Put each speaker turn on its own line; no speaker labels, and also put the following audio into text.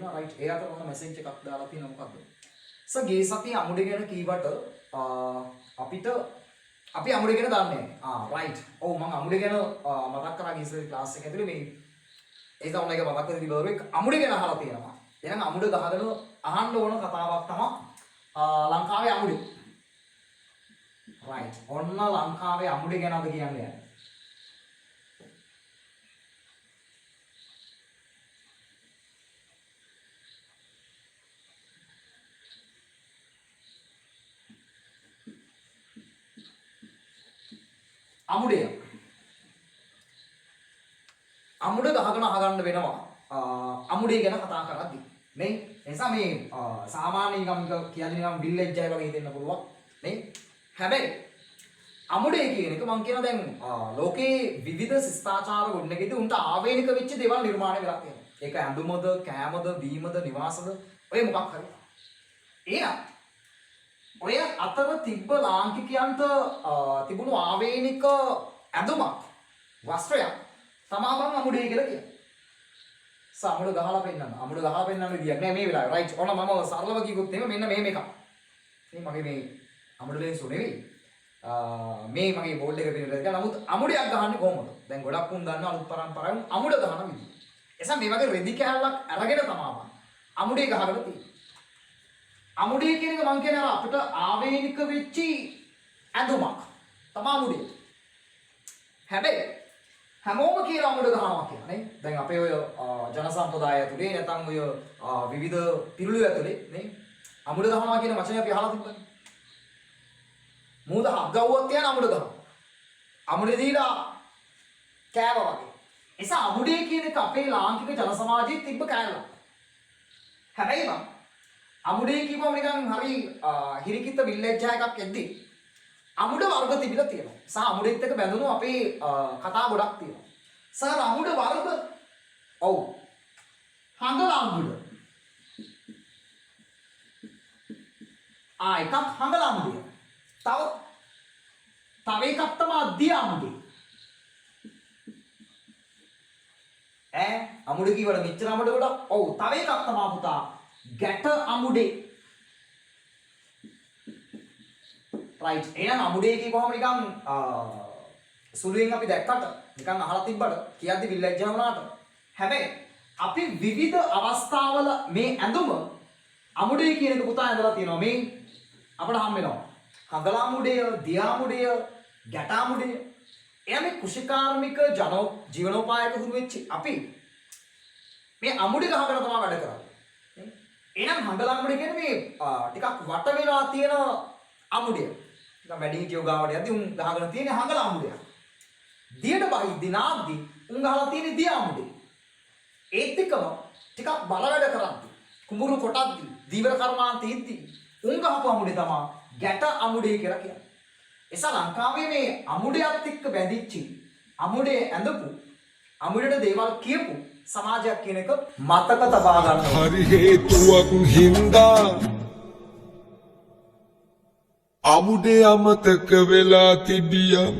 තියෙනවා. රයිට්. ඒ අතර ඔන්න මැසේජ් එකක් දාලා තියෙනවා මොකද්ද? සර් ගිය සතියේ අමුඩේ ගැන කීවට අපිට අපි අමුඩේ ගැන දන්නේ නැහැ. රයිට්. ඔව් මම අමුඩේ ගැන මතක් කරා ගිය සතියේ ක්ලාස් එක ඇතුලේ මේ ඒ තමයි එක මතක් කරගන්න බෑ. අමුඩේ ගැන අහලා තියෙනවා. එහෙනම් අමුඩ ගහගෙන අහන්න ඕන කතාවක් තමයි ලංකාවේ අමුඩේ. රයිට්. ඔන්න ලංකාවේ අමුඩේ ගැන අද කියන්නේ. අමුඩේ අමුඩ ගහගෙන අහගන්න වෙනවා අමුඩේ ගැන කතා කරද්දී නේ එනිසා මේ සාමාන්‍ය නිකම් කියන්නේ නිකම් විල්ලේජ් අය වගේ හිතෙන්න පුළුවන් නේ හැබැයි අමුඩේ කියන එක මම කියන දැන් ලෝකේ විවිධ ශිෂ්ටාචාර ගොඩනැගෙද්දී උන්ට ආවේනික වෙච්ච දේවල් නිර්මාණය වෙලා තියෙනවා ඒක ඇඳුමද කෑමද බීමද නිවාසද ඔය මොකක් හරි එහෙනම් ඔය අතර තිබ්බ ලාංකිකයන්ට තිබුණු ආවේනික ඇඳුමක් වස්ත්‍රයක් තමා මම අමුඩේ කියලා කියනවා. අමුඩ ගහලා පෙන්නන්න. අමුඩ ගහලා පෙන්නන්න විදියක් නෑ මේ වෙලාවේ. රයිට්. ඔන්න මම සරලව කිව්වොත් එහෙම මෙන්න මේ මේක. මේ මගේ මේ අමුඩ ලෙන්සු නෙවෙයි. මේ මගේ බෝඩ් එක පිටින් ඉඳලා නමුත් අමුඩයක් ගහන්නේ කොහොමද? දැන් ගොඩක් උන් දන්නවා අලුත් පරම්පරාවෙන් අමුඩ ගහන විදිය. එසම් මේ වගේ රෙදි කෑල්ලක් අරගෙන තමයි අමුඩේ ගහගෙන තියෙන්නේ. අමුඩේ කියන එක මම කියන්නේ අපිට ආවේනික වෙච්චි ඇඳුමක්. තමයි අමුඩේ. හැබැයි හැමෝම කියලා අමුඩ ගහනවා කියලා නේ. දැන් අපේ ඔය ජන සම්ප්‍රදාය ඇතුලේ නැත්නම් ඔය විවිධ පිරිළු ඇතුලේ නේ අමුඩ ගහනවා කියන වචනේ අපි අහලා තිබ්බනේ. මූද හග්ගවුවක් කියන අමුඩ ගහනවා. අමුඩේ දීලා කෑවා වගේ. එසා අමුඩේ කියන එක අපේ ලාංකික ජන සමාජයේ තිබ්බ කෑල්ලක්. හැබැයි මම අමුඩේ කියපුවම නිකන් හරි හිරිකිත විල්ලේජ් එකක් එද්දි අමුඩ වර්ග තිබිලා තියෙනවා. සහ අමුඩෙත් එක්ක බැඳුණු අපේ කතා ගොඩක් තියෙනවා. සර් අමුඩ වර්ග ඔව්. හංගල අමුඩ. එකක් හංගල අමුඩය. තව එකක් තමයි දිය අමුඩේ. අමුඩ කීවල මෙච්චර අමුඩ ගොඩක්. ඔව් තව එකක් තමයි පුතා ගැට අමුඩේ. රයිට් එහෙනම් අමුඩේ කියපුවම නිකන් සුළුෙන් අපි දැක්කට නිකන් අහලා තිබ්බට කියද්දි විල්ලෙජ් එක වුණාට හැබැයි අපි විවිධ අවස්ථාවල මේ ඇඳුම අමුඩේ කියන එක පුතා ඇඳලා තියෙනවා මේ අපිට හම් වෙනවා හදල අමුඩය දිය අමුඩය ගැට අමුඩය එයා මේ කුෂිකාර්මික ජීවනෝපායක හුරු වෙච්ච අපි මේ අමුඩේ ගහගෙන තමයි වැඩ කරන්නේ එහෙනම් හදල අමුඩේ කියන්නේ මේ ටිකක් වට වෙලා තියෙන අමුඩය නිකන් වැඩි හිටියෝ ගාවට යද්දි උන් ගහගෙන තියෙන්නේ හංගල අමුඩයක්. දියට බහිද්දි නාද්දි උන් ගහලා තියෙන්නේ දිය අමුඩේ. ඒත් එක්කම ටිකක් බල වැඩ කරද්දි කුඹුරු කොටද්දි දීවර කර්මාන්තෙ ඉද්දි උන් ගහපු අමුඩේ තමයි ගැට අමුඩේ කියලා කියන්නේ. එසා ලංකාවේ මේ අමුඩයත් එක්ක බැඳිච්චි අමුඩේ ඇඳපු අමුඩේට දේවල් කියපු සමාජයක් කියන එක මතක තබා ගන්න ඕනේ.
හරි හේතුවක් හින්දා අමුඩේ අමතක වෙලා තිබියා